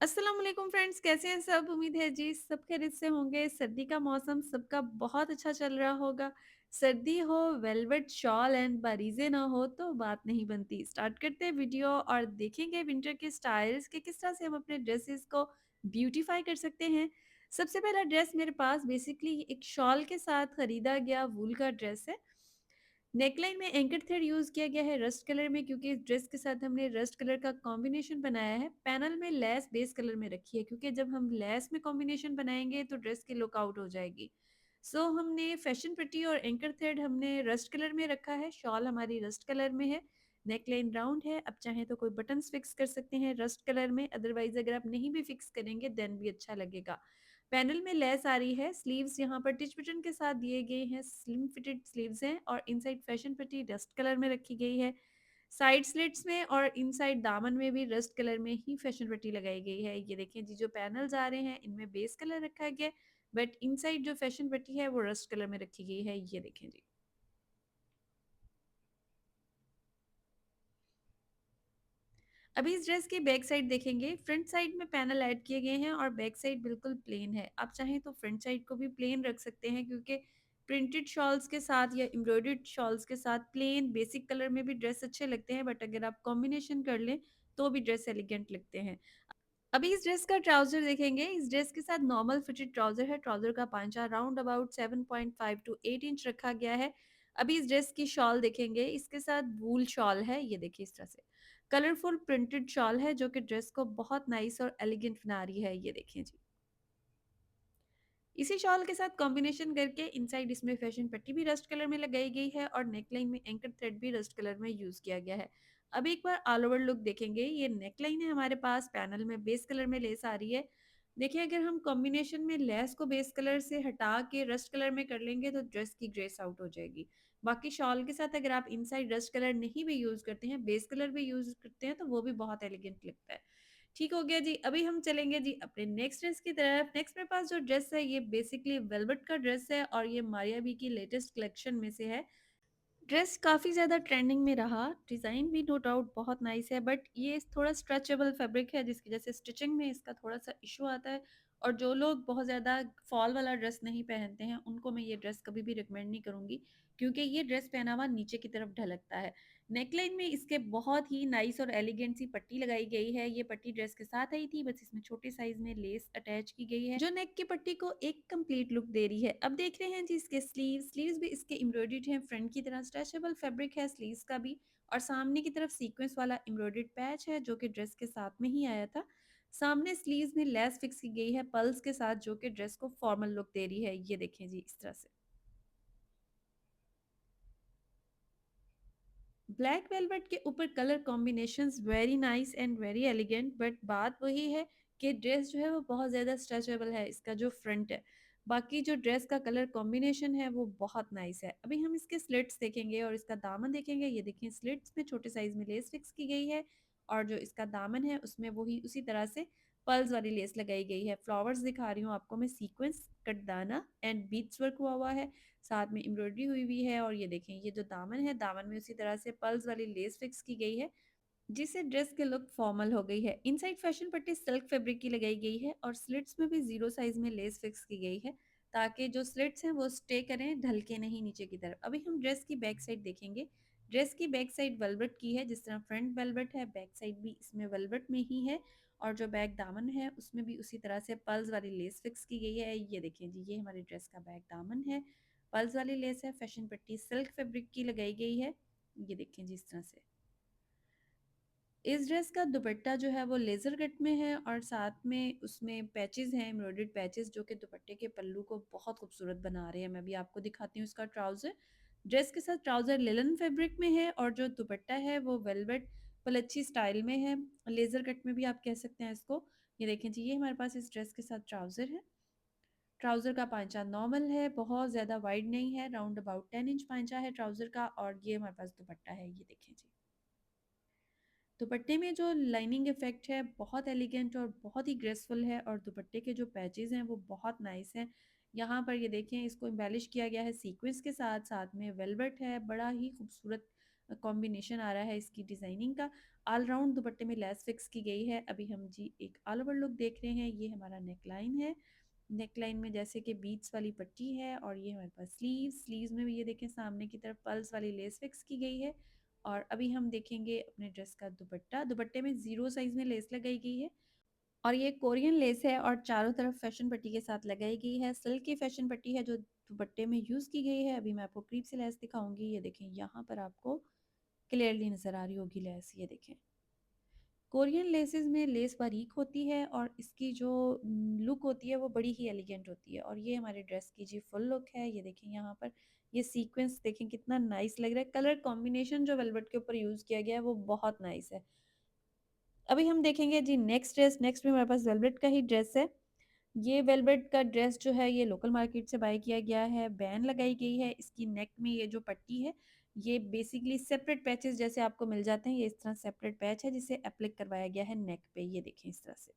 अस्सलाम वालेकुम फ्रेंड्स, कैसे हैं सब? उम्मीद है जी सब खैरियत से होंगे। सर्दी का मौसम सबका बहुत अच्छा चल रहा होगा। सर्दी हो, वेलवेट शॉल एंड बारीज़ें ना हो तो बात नहीं बनती। स्टार्ट करते हैं वीडियो और देखेंगे विंटर के स्टाइल्स के किस तरह से हम अपने ड्रेसेस को ब्यूटीफाई कर सकते हैं। सबसे पहला ड्रेस मेरे पास बेसिकली एक शॉल के साथ खरीदा गया वूल का ड्रेस है। नेकलाइन में एंकर थ्रेड यूज़ किया गया है रस्ट कलर में, क्योंकि इस ड्रेस के साथ हमने रस्ट कलर का कॉम्बिनेशन बनाया है। पैनल में लेस बेस कलर में रखी है, क्योंकि जब हम लेस में कॉम्बिनेशन बनाएंगे तो ड्रेस की लुक आउट हो जाएगी। सो हमने फैशन पट्टी और एंकर थ्रेड हमने रस्ट कलर में रखा है। शॉल हमारी रस्ट कलर में है। नेकलाइन राउंड है। अब चाहे तो कोई बटन्स फिक्स कर सकते हैं रस्ट कलर में, अदरवाइज अगर आप नहीं भी फिक्स करेंगे देन भी अच्छा लगेगा। पैनल में लेस आ रही है। स्लीव्स यहाँ पर टिच बटन के साथ दिए गए हैं। स्लिम फिटेड स्लीव्स हैं और इनसाइड फैशन पट्टी डस्ट कलर में रखी गई है। साइड स्लिट्स में और इनसाइड दामन में भी रस्ट कलर में ही फैशन पट्टी लगाई गई है। ये देखें जी, जो पैनल्स आ रहे हैं इनमें बेस कलर रखा गया है, बट इनसाइड जो फैशन पट्टी है वो रस्ट कलर में रखी गई है। ये देखें जी। अभी इस ड्रेस की बैक साइड देखेंगे। फ्रंट साइड में पैनल ऐड किए गए हैं और बैक साइड बिल्कुल प्लेन है। आप चाहें तो फ्रंट साइड को भी प्लेन रख सकते हैं, क्योंकि प्रिंटेड शॉल्स के साथ या एम्ब्रॉयडर्ड शॉल्स के साथ प्लेन बेसिक कलर में भी ड्रेस अच्छे लगते हैं, बट अगर आप कॉम्बिनेशन कर लें तो भी ड्रेस एलिगेंट लगते हैं। अभी इस ड्रेस का ट्राउजर देखेंगे। इस ड्रेस के साथ नॉर्मल फिटेड ट्राउजर है। ट्राउजर का पांचा राउंड अबाउट 7.5 टू 8 इंच रखा गया है। अभी इस ड्रेस की शॉल देखेंगे। इसके साथ वूल शॉल है। ये देखिए इस तरह से कलरफुल प्रिंटेड शॉल है, जो कि ड्रेस को बहुत नाइस और एलिगेंट बना रही है। ये देखिए जी। इसी शॉल के साथ कॉम्बिनेशन करके इनसाइड इसमें फैशन पट्टी भी रस्ट कलर में लगाई गई है और नेकलाइन में एंकर थ्रेड भी रस्ट कलर में यूज किया गया है। अब एक बार ऑल ओवर लुक देखेंगे। ये नेकलाइन है हमारे पास। पैनल में बेस कलर में लेस आ रही है। देखिए, अगर हम कॉम्बिनेशन में लेस को बेस कलर से हटा के रस्ट कलर में कर लेंगे तो ड्रेस की ग्रेस आउट हो जाएगी। बाकी शॉल के साथ अगर आप इनसाइड रस्ट कलर नहीं भी यूज करते हैं, बेस कलर भी यूज करते हैं, तो वो भी बहुत एलिगेंट लगता है। ठीक हो गया जी। अभी हम चलेंगे जी अपने नेक्स्ट ड्रेस की तरफ। नेक्स्ट मेरे पास जो ड्रेस है ये बेसिकली वेलवेट का ड्रेस है और ये मारिया बी की लेटेस्ट कलेक्शन में से है। ड्रेस काफ़ी ज़्यादा ट्रेंडिंग में रहा। डिज़ाइन भी नो डाउट बहुत नाइस है, बट ये थोड़ा स्ट्रेचेबल फैब्रिक है, जिसकी वजह से स्टिचिंग में इसका थोड़ा-सा इश्यू आता है। और जो लोग बहुत ज़्यादा फॉल वाला ड्रेस नहीं पहनते हैं, उनको मैं ये ड्रेस कभी भी रिकमेंड नहीं करूँगी, क्योंकि ये ड्रेस पहना हुआ नीचे की तरफ ढलकता है। नेकलाइन में इसके बहुत ही नाइस और एलिगेंट सी पट्टी लगाई गई है। ये पट्टी ड्रेस के साथ आई थी, बस इसमें छोटे साइज़ में लेस अटैच की गई है, जो नेक की पट्टी को एक कंप्लीट लुक दे रही है। अब देख रहे हैं जी इसके स्लीव्स भी इसके एम्ब्रॉयडर्ड हैं। फ्रंट की तरह स्ट्रेचेबल फैब्रिक है स्लीव्स का भी, और सामने की तरफ सीक्वेंस वाला एम्ब्रॉयडर्ड पैच है, जो कि ड्रेस के साथ में ही आया था। सामने स्लीव्स में लेस फिक्स की गई है पल्स के साथ, जो कि ड्रेस को फॉर्मल लुक दे रही है। ये देखें जी इस तरह से। ब्लैक वेलवेट के ऊपर colour combinations very nice and very elegant, but बात वही है कि ड्रेस जो है वो बहुत ज़्यादा स्ट्रेचेबल है, इसका जो फ्रंट है। बाकी जो ड्रेस का कलर कॉम्बिनेशन है वो बहुत नाइस है। अभी हम इसके स्लिट्स देखेंगे और इसका दामन देखेंगे। ये देखिए, स्लिट्स में छोटे साइज में लेस फिक्स की गई है, और जो इसका दामन है उसमें वही उसी तरह से पर्ल्स वाली लेस लगाई गई है। फ्लावर्स दिखा रही हूँ आपको मैं, सीक्वेंस कटदाना एंड बीट्स वर्क हुआ हुआ है, साथ में एम्ब्रॉयडरी हुई हुई है। और ये देखें, ये जो दामन है, दामन में उसी तरह से पर्ल्स वाली लेस फिक्स की गई है, जिससे ड्रेस के लुक फॉर्मल हो गई है। इनसाइड फैशन पट्टी सिल्क फैब्रिक की लगाई गई है और स्लिट्स में भी जीरो साइज में लेस फिक्स की गई है, ताकि जो स्लिट्स हैं वो स्टे करें, ढलके नहीं नीचे की तरफ। अभी हम ड्रेस की बैक साइड देखेंगे। ड्रेस की बैक साइड वेलवेट की है, जिस तरह फ्रंट वेलवेट है, बैक साइड भी इसमें वेलवेट में ही है। और जो बैक दामन है उसमें भी उसी तरह से पर्ल्स वाली लेस फिक्स की गई है। ये देखें जी, ये हमारी ड्रेस का बैक दामन है। पर्ल्स वाली लेस है। फैशन पट्टी सिल्क फैब्रिक की लगाई गई है। ये देखें जी इस तरह से। इस ड्रेस का दुपट्टा जो है वो लेज़र कट में है और साथ में उसमें पैचेस हैं, एम्ब्रॉयडर्ड पैचेस, जो कि दुपट्टे के पल्लू को बहुत खूबसूरत बना रहे हैं। मैं भी आपको दिखाती हूँ इसका ट्राउज़र। ड्रेस के साथ ट्राउज़र लिनन फैब्रिक में है और जो दुपट्टा है वो वेलवेट पलच्छी स्टाइल में है। लेज़र कट में भी आप कह सकते हैं इसको। ये देखें जी, ये हमारे पास इस ड्रेस के साथ ट्राउज़र है। ट्राउज़र का पांचा नॉर्मल है, बहुत ज़्यादा वाइड नहीं है, राउंड अबाउट 10 इंच पांचा है ट्राउज़र का। और ये हमारे पास दुपट्टा है। ये देखें जी। दुपट्टे में जो लाइनिंग इफ़ेक्ट है बहुत एलिगेंट और बहुत ही ग्रेसफुल है, और दुपट्टे के जो पैचेज़ हैं वो बहुत नाइस हैं। यहाँ पर ये देखें, इसको एम्बेलिश किया गया है सीक्वेंस के साथ, साथ में वेलवेट है, बड़ा ही खूबसूरत कॉम्बिनेशन आ रहा है इसकी डिज़ाइनिंग का। ऑल राउंड दुपट्टे में लेस फिक्स की गई है। अभी हम जी एक ऑल ओवर लुक देख रहे हैं, ये हमारा नेकलाइन है। नेकलाइन में जैसे कि बीट्स वाली पट्टी है और ये हमारे पास स्लीव्स में भी ये देखें सामने की तरफ पल्स वाली लेस फिक्स की गई है। और अभी हम देखेंगे अपने ड्रेस का दुपट्टा, दुपट्टे में ज़ीरो साइज़ में लेस लगाई गई है और ये कोरियन लेस है और चारों तरफ फैशन पट्टी के साथ लगाई गई है। सिल्क की फैशन पट्टी है जो दुपट्टे में यूज़ की गई है। अभी मैं आपको करीब से लेस दिखाऊंगी, ये देखें यहाँ पर आपको क्लियरली नज़र आ रही होगी लेस, ये देखें। कोरियन लेसेस में लेस बारीक होती है और इसकी जो लुक होती है वो बड़ी ही एलिगेंट होती है। और ये हमारे ड्रेस की जी फुल लुक है, ये देखें यहाँ पर ये सीक्वेंस देखें कितना नाइस लग रहा है। कलर कॉम्बिनेशन जो वेलवेट के ऊपर यूज़ किया गया है वो बहुत नाइस है। अभी हम देखेंगे जी नेक्स्ट ड्रेस। नेक्स्ट में हमारे पास वेलवेट का ही ड्रेस है। ये वेलवेट का ड्रेस जो है ये लोकल मार्केट से बाय किया गया है। बैन लगाई गई है इसकी नेक में, ये जो पट्टी है ये बेसिकली सेपरेट पैचेस जैसे आपको मिल जाते हैं, ये इस तरह सेपरेट पैच है जिसे एप्लिक करवाया गया है नेक पे, ये देखें इस तरह से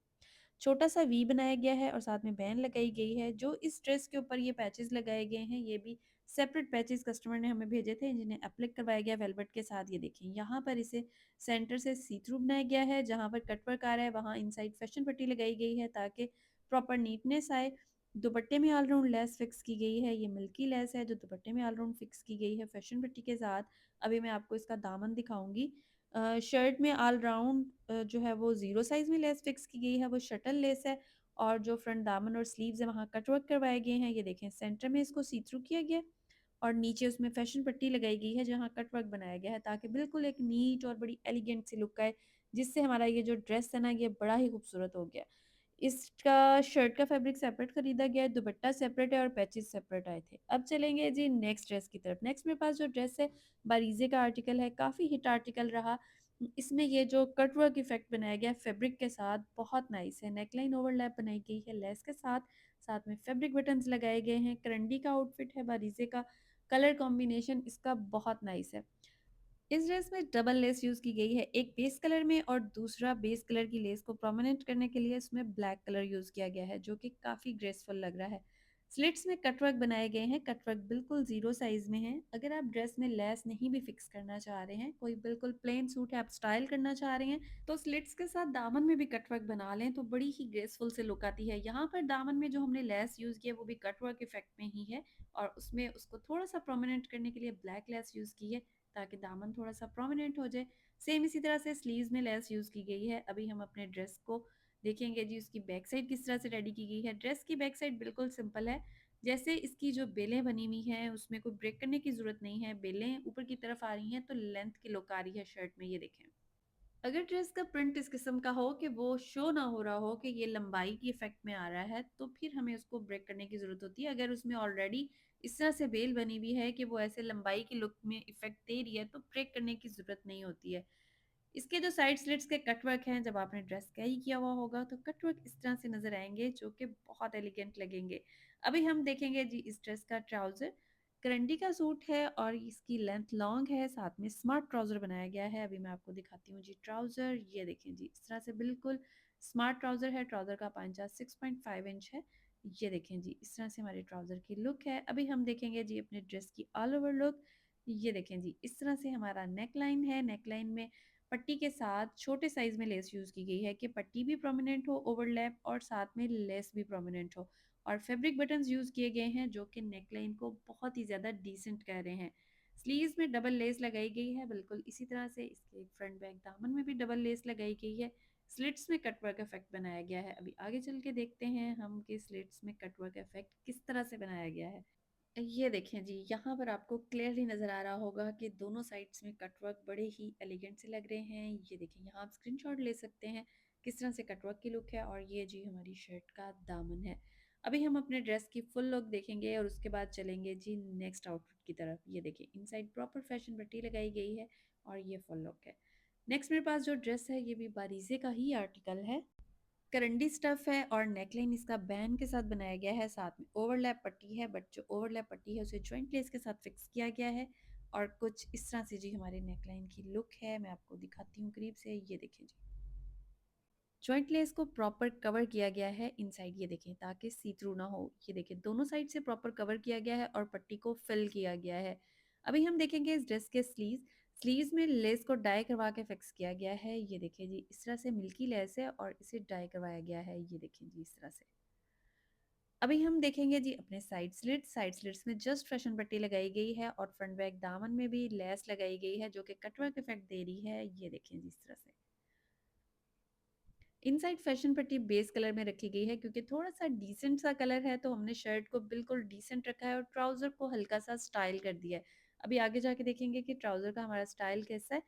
छोटा सा वी बनाया गया है और साथ में बैन लगाई गई है। जो इस ड्रेस के ऊपर ये पैचेस लगाए गए हैं ये भी सेपरेट पैचेस कस्टमर ने हमें भेजे थे जिन्हें एप्लिक करवाया गया वेलवेट के साथ। ये देखें यहाँ पर इसे सेंटर से सी थ्रू बनाया गया है, जहाँ पर कटवर्क आ रहा है वहाँ इनसाइड फैशन पट्टी लगाई गई है ताकि प्रॉपर नीटनेस आए। दुपट्टे में ऑलराउंड लेस फिक्स की गई है, ये मिल्की लेस है जो दुपट्टे में ऑलराउंड फिक्स की गई है फैशन पट्टी के साथ। अभी मैं आपको इसका दामन दिखाऊंगी। शर्ट में ऑल राउंड जो है वो ज़ीरो साइज़ में लेस फिक्स की गई है, वो शटल लेस है। और जो फ्रंट दामन और स्लीव्स है वहाँ कटवर्क करवाए गए हैं, ये देखें सेंटर में इसको सी थ्रू किया गया और नीचे उसमें फैशन पट्टी लगाई गई है जहाँ कटवर्क बनाया गया है ताकि बिल्कुल एक नीट और बड़ी एलिगेंट सी लुक आए, जिससे हमारा ये जो ड्रेस है ना ये बड़ा ही खूबसूरत हो गया। इसका शर्ट का फैब्रिक सेपरेट खरीदा गया है, दुपट्टा सेपरेट है और पैचेस सेपरेट आए थे। अब चलेंगे जी नेक्स्ट ड्रेस की तरफ। नेक्स्ट मेरे पास जो ड्रेस है बारीजे का आर्टिकल है, काफ़ी हिट आर्टिकल रहा। इसमें ये जो कट वर्क इफेक्ट बनाया गया फैब्रिक के साथ बहुत नाइस है। नेकलाइन ओवरलैप बनाई गई है लेस के साथ, साथ में फैब्रिक बटन्स लगाए गए हैं। करंडी का आउटफिट है बारीजे का, कलर कॉम्बिनेशन इसका बहुत नाइस है। इस ड्रेस में डबल लेस यूज़ की गई है, एक बेस कलर में और दूसरा बेस कलर की लेस को प्रोमिनेंट करने के लिए इसमें ब्लैक कलर यूज़ किया गया है जो कि काफ़ी ग्रेसफुल लग रहा है। स्लिट्स में कटवर्क बनाए गए हैं, कटवर्क बिल्कुल ज़ीरो साइज़ में है। अगर आप ड्रेस में लेस नहीं भी फिक्स करना चाह रहे हैं, कोई बिल्कुल प्लेन सूट है आप स्टाइल करना चाह रहे हैं, तो स्लिट्स के साथ दामन में भी कटवर्क बना लें तो बड़ी ही ग्रेसफुल से लुक आती है। यहाँ पर दामन में जो हमने लेस यूज़ किया वो भी कटवर्क इफेक्ट में ही है और उसमें उसको थोड़ा सा प्रोमिनेंट करने के लिए ब्लैक लेस यूज़ की है ताकि दामन थोड़ा सा प्रोमिनेंट हो जाए। सेम इसी तरह से स्लीव्स में लेस यूज़ की गई है। अभी हम अपने ड्रेस को देखेंगे जी उसकी बैक साइड किस तरह से रेडी की गई है। ड्रेस की बैक साइड बिल्कुल सिंपल है, जैसे इसकी जो बेलें बनी हुई हैं उसमें कोई ब्रेक करने की ज़रूरत नहीं है। बेलें ऊपर की तरफ आ रही हैं तो लेंथ की लुक आ रही है शर्ट में, ये देखें। अगर ड्रेस का प्रिंट इस किस्म का हो कि वो शो ना हो रहा हो कि ये लंबाई की इफेक्ट में आ रहा है तो फिर हमें उसको ब्रेक करने की ज़रूरत होती है। अगर उसमें ऑलरेडी इस तरह से बेल बनी हुई है कि वो ऐसे लंबाई की लुक में इफेक्ट दे रही है तो ब्रेक करने की ज़रूरत नहीं होती है। इसके जो साइड स्लिट्स के कटवर्क हैं जब आपने ड्रेस कैरी किया हुआ होगा तो कटवर्क इस तरह से नज़र आएंगे जो कि बहुत एलिगेंट लगेंगे। अभी हम देखेंगे जी इस ड्रेस का ट्राउज़र। करंडी का सूट है और इसकी लेंथ लॉन्ग है, साथ में स्मार्ट ट्राउज़र बनाया गया है। अभी मैं आपको दिखाती हूँ जी ट्राउज़र, ये देखें जी इस तरह से बिल्कुल स्मार्ट ट्राउज़र है। ट्राउज़र का पांचा 6.5 इंच है, ये देखें जी इस तरह से हमारे ट्राउज़र की लुक है। अभी हम देखेंगे जी अपने ड्रेस की ऑल ओवर लुक। ये देखें जी इस तरह से हमारा नेक लाइन है। नेक लाइन में पट्टी के साथ छोटे साइज में लेस यूज़ की गई है कि पट्टी भी प्रोमिनेंट हो ओवरलैप और साथ में लेस भी प्रोमिनेंट हो। और फैब्रिक बटन्स यूज़ किए गए हैं जो कि नेकलाइन को बहुत ही ज़्यादा डिसेंट कर रहे हैं। स्लीव्स में डबल लेस लगाई गई है बिल्कुल इसी तरह से, इसके फ्रंट बैक दामन में भी डबल लेस लगाई गई है। स्लिट्स में कटवर्क इफेक्ट बनाया गया है। अभी आगे चल के देखते हैं हम कि स्लिट्स में कटवर्क इफेक्ट किस तरह से बनाया गया है। ये देखें जी यहाँ पर आपको क्लियरली नज़र आ रहा होगा कि दोनों साइड्स में कटवर्क बड़े ही एलिगेंट से लग रहे हैं। ये देखें यहाँ आप स्क्रीनशॉट ले सकते हैं किस तरह से कटवर्क की लुक है और ये जी हमारी शर्ट का दामन है। अभी हम अपने ड्रेस की फुल लुक देखेंगे और उसके बाद चलेंगे जी नेक्स्ट आउटफिट की तरफ। ये देखें इनसाइड प्रॉपर फैशन पट्टी लगाई गई है और ये फुल लुक है। नेक्स्ट मेरे पास जो ड्रेस है ये भी बारीजे का ही आर्टिकल है। करंडी स्टफ है और नेकलाइन इसका बैन के साथ बनाया गया है, साथ में ओवरलैप पट्टी है बट जो ओवरलैप पट्टी है उसे जॉइंट लेस के साथ फिक्स किया गया है। और कुछ इस तरह से जी हमारे नेकलाइन की लुक है, मैं आपको दिखाती हूँ करीब से। ये देखें जी जॉइंट लेस को प्रॉपर कवर किया गया है इनसाइड, ये देखें ताकि सी थ्रू ना हो। ये देखें दोनों साइड से प्रॉपर कवर किया गया है और पट्टी को फिल किया गया है। अभी हम देखेंगे इस ड्रेस के स्लीव्स। स्लीव्स में लेस को डाई करवा के फिक्स किया गया है, ये देखिए जी इस तरह से मिल्की लेस है और इसे डाई करवाया गया है, ये देखिए जी इस तरह से। अभी हम देखेंगे जी अपने साइड स्लिट्स में जस्ट फैशन पट्टी लगाई गई है और फ्रंट बैक दामन में भी लेस लगाई गई है जो कि कटवर्क इफेक्ट दे रही है, ये देखें जी इस तरह से। इनसाइड फैशन पट्टी बेस कलर में रखी गई है क्योंकि थोड़ा सा डिसेंट सा कलर है, तो हमने शर्ट को बिल्कुल डिसेंट रखा है और ट्राउजर को हल्का सा स्टाइल कर दिया है। अभी आगे जाके देखेंगे कि ट्राउजर का हमारा स्टाइल कैसा है।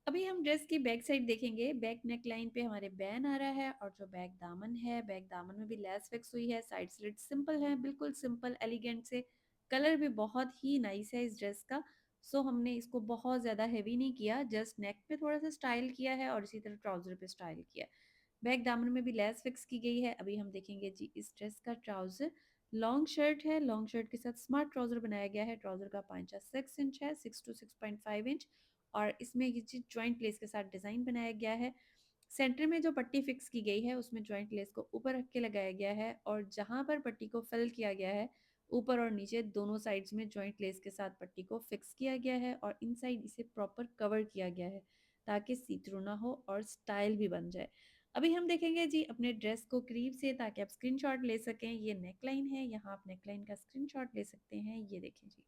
अभी हम ड्रेस की बैक साइड देखेंगे। बैक नेक लाइन पे हमारे बैन आ रहा है और जो बैक दामन है, बैक दामन में भी लेस फिक्स हुई है। साइड स्लिट सिंपल है, बिल्कुल सिंपल एलिगेंट से। कलर भी बहुत ही नाइस है इस ड्रेस का। सो हमने इसको बहुत ज़्यादा हैवी नहीं किया, जस्ट नेक पे थोड़ा सा स्टाइल किया है और इसी तरह ट्राउजर पे स्टाइल किया है। बैक दामन में भी लेस फिक्स की गई है। अभी हम देखेंगे जी इस ड्रेस का ट्राउजर। लॉन्ग शर्ट है, लॉन्ग शर्ट के साथ स्मार्ट ट्राउजर बनाया गया है। ट्राउजर का पांचा 6 इंच है, 6 to 6.5 इंच। और इसमें ये चीज जॉइंट लेस के साथ डिजाइन बनाया गया है। सेंटर में जो पट्टी फिक्स की गई है उसमें जॉइंट लेस को ऊपर रख के लगाया गया है और जहां पर पट्टी को फिल किया गया है, ऊपर और नीचे दोनों साइड्स में जॉइंट लेस के साथ पट्टी को फिक्स किया गया है और इनसाइड इसे प्रॉपर कवर किया गया है ताकि सी थ्रू ना हो और स्टाइल भी बन जाए। अभी हम देखेंगे जी अपने ड्रेस को करीब से ताकि आप स्क्रीनशॉट ले सकें। ये नेकलाइन है, यहाँ आप नेकलाइन का स्क्रीनशॉट ले सकते हैं, ये देखें जी।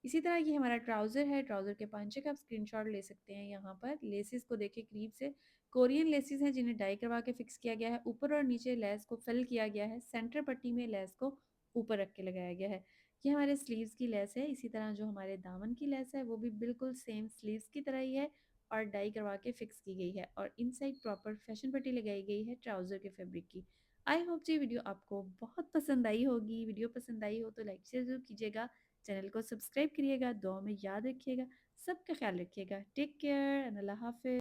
इसी तरह ये हमारा ट्राउज़र है, ट्राउज़र के पांचे का आप स्क्रीनशॉट ले सकते हैं। यहाँ पर लेसेस को देखिए करीब से। कोरियन लेसेस हैं जिन्हें डाई करवा के फिक्स किया गया है। ऊपर और नीचे लेस को फिल किया गया है। सेंटर पट्टी में लेस को ऊपर रख के लगाया गया है। ये हमारे स्लीव्स की लेस है। इसी तरह जो हमारे दामन की लेस है वो भी बिल्कुल सेम स्लीव्स की तरह ही है और डाई करवा के फिक्स की गई है और इनसाइड प्रॉपर फैशन पट्टी लगाई गई है ट्राउज़र के फैब्रिक की। आई होप जी वीडियो आपको बहुत पसंद आई होगी। वीडियो पसंद आई हो तो लाइक शेयर ज़रूर कीजिएगा। चैनल को सब्सक्राइब करिएगा, दुआ में याद रखिएगा। सबका ख्याल रखिएगा। टेक केयर एंड अल्लाह हाफ़िज़।